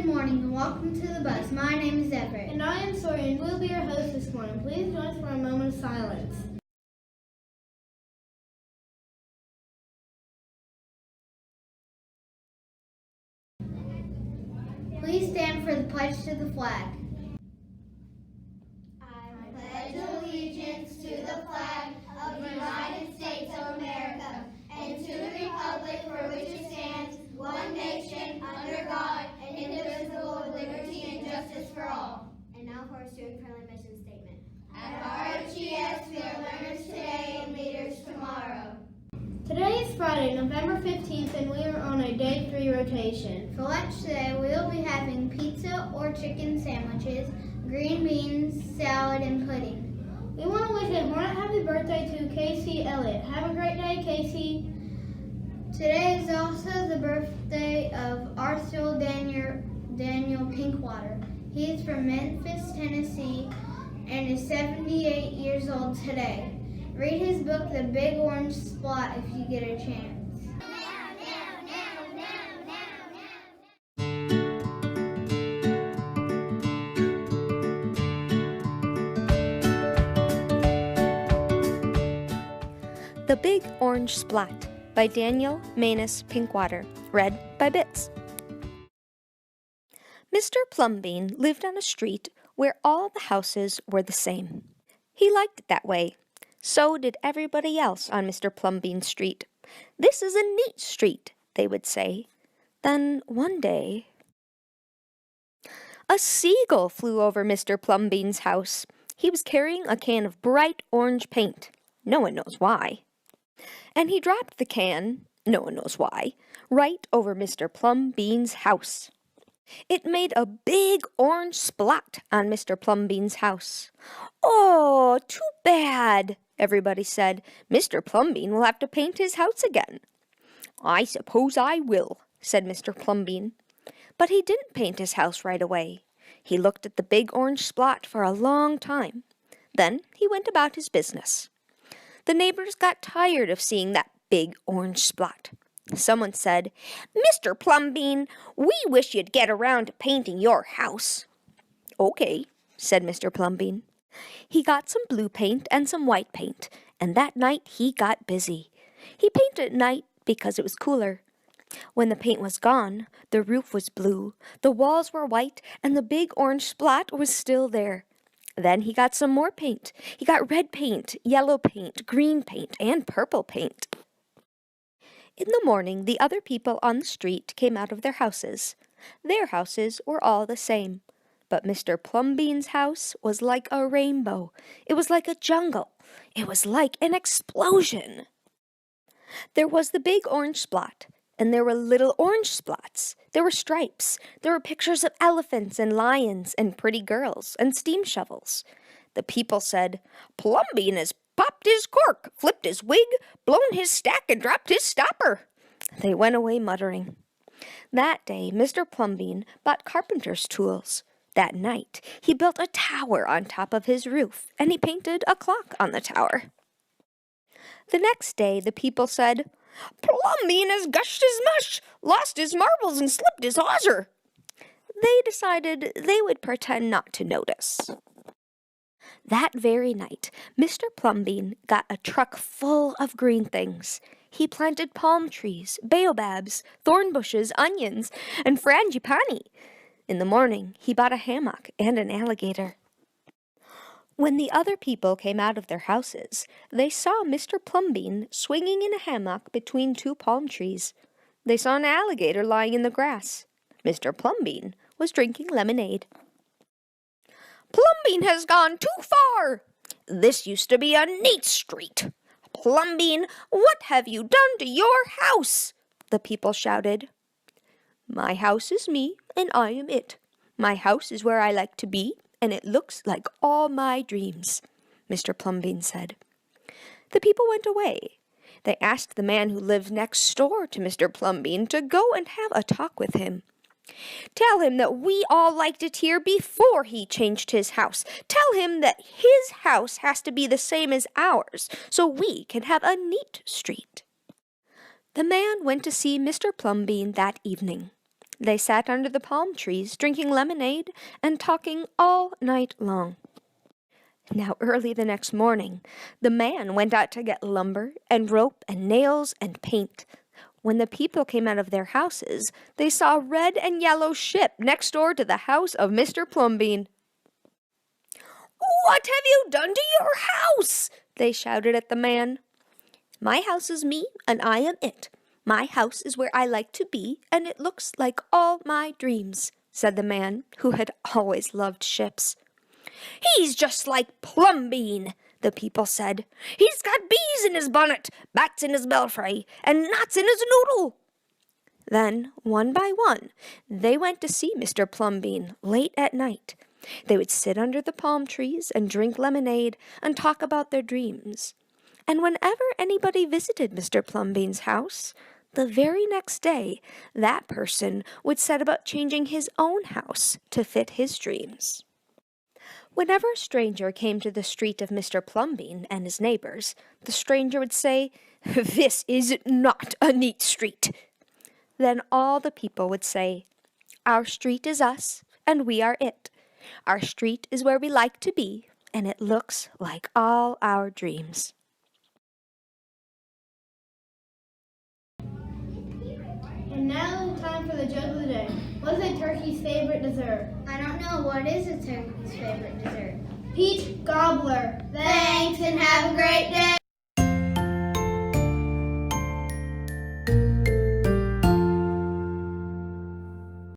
Good morning and welcome to the bus. My name is Everett. And I am Sawyer, and we'll be your host this morning. Please join us for a moment of silence. Please stand for the pledge to the flag. I pledge allegiance to the flag of the United States of America and to the republic for which it stands, one nation, under God, indivisible, with liberty and justice for all. And now for our student-friendly mission statement. At RHES, we are learners today and leaders tomorrow. Today is Friday, November 15th, and we are on a day 3 rotation. For lunch today, we will be having pizza or chicken sandwiches, green beans, salad, and pudding. We want to wish a hornet happy birthday to Casey Elliott. Have a great day, Casey. Today is also the birthday of Arthur Daniel Pinkwater. He is from Memphis, Tennessee, and is 78 years old today. Read his book, The Big Orange Splat, if you get a chance. The Big Orange Splat by Daniel Manus Pinkwater, read by Bits. Mr. Plumbean lived on a street where all the houses were the same. He liked it that way. So did everybody else on Mr. Plumbean's street. "This is a neat street," they would say. Then one day, a seagull flew over Mr. Plumbean's house. He was carrying a can of bright orange paint. No one knows why. And he dropped the can, no one knows why, right over Mr. Plumbean's house. It made a big orange splat on Mr. Plumbean's house. "Oh, too bad," everybody said. "Mr. Plumbean will have to paint his house again." "I suppose I will," said Mr. Plumbean. But he didn't paint his house right away. He looked at the big orange splat for a long time. Then he went about his business. The neighbors got tired of seeing that big orange splat. Someone said, "Mr. Plumbean, we wish you'd get around to painting your house." "Okay," said Mr. Plumbean. He got some blue paint and some white paint, and that night he got busy. He painted at night because it was cooler. When the paint was gone, the roof was blue, the walls were white, and the big orange splat was still there. Then he got some more paint. He got red paint, yellow paint, green paint, and purple paint. In the morning, the other people on the street came out of their houses. Their houses were all the same. But Mr. Plumbean's house was like a rainbow. It was like a jungle. It was like an explosion. There was the big orange splat, and there were little orange splats. There were stripes. There were pictures of elephants and lions and pretty girls and steam shovels. The people said, "Plumbean has popped his cork, flipped his wig, blown his stack, and dropped his stopper." They went away muttering. That day, Mr. Plumbean bought carpenter's tools. That night, he built a tower on top of his roof, and he painted a clock on the tower. The next day, the people said, "Plumbean has gushed his mush, lost his marbles, and slipped his hawser." They decided they would pretend not to notice. That very night, Mr. Plumbean got a truck full of green things. He planted palm trees, baobabs, thorn bushes, onions, and frangipani. In the morning, he bought a hammock and an alligator. When the other people came out of their houses, they saw Mr. Plumbean swinging in a hammock between two palm trees. They saw an alligator lying in the grass. Mr. Plumbean was drinking lemonade. "Plumbean has gone too far. This used to be a neat street. Plumbean, what have you done to your house?" the people shouted. "My house is me, and I am it. My house is where I like to be, and it looks like all my dreams," Mr. Plumbean said. The people went away. They asked the man who lived next door to Mr. Plumbean to go and have a talk with him. "Tell him that we all liked it here before he changed his house. Tell him that his house has to be the same as ours, so we can have a neat street." The man went to see Mr. Plumbean that evening. They sat under the palm trees, drinking lemonade and talking all night long. Now, early the next morning, the man went out to get lumber and rope and nails and paint. When the people came out of their houses, they saw a red and yellow ship next door to the house of Mr. Plumbean. "What have you done to your house?" they shouted at the man. "My house is me, and I am it. My house is where I like to be, and it looks like all my dreams," said the man, who had always loved ships. "He's just like Plumbean," the people said. "He's got bees in his bonnet, bats in his belfry, and gnats in his noodle." Then, one by one, they went to see Mr. Plumbean late at night. They would sit under the palm trees and drink lemonade and talk about their dreams. And whenever anybody visited Mr. Plumbean's house, the very next day, that person would set about changing his own house to fit his dreams. Whenever a stranger came to the street of Mr. Plumbean and his neighbors, the stranger would say, "This is not a neat street." Then all the people would say, "Our street is us, and we are it. Our street is where we like to be, and it looks like all our dreams." And now time for the joke of the day. What is a turkey's favorite dessert? I don't know. What is a turkey's favorite dessert? Peach gobbler. Thanks and have a great day.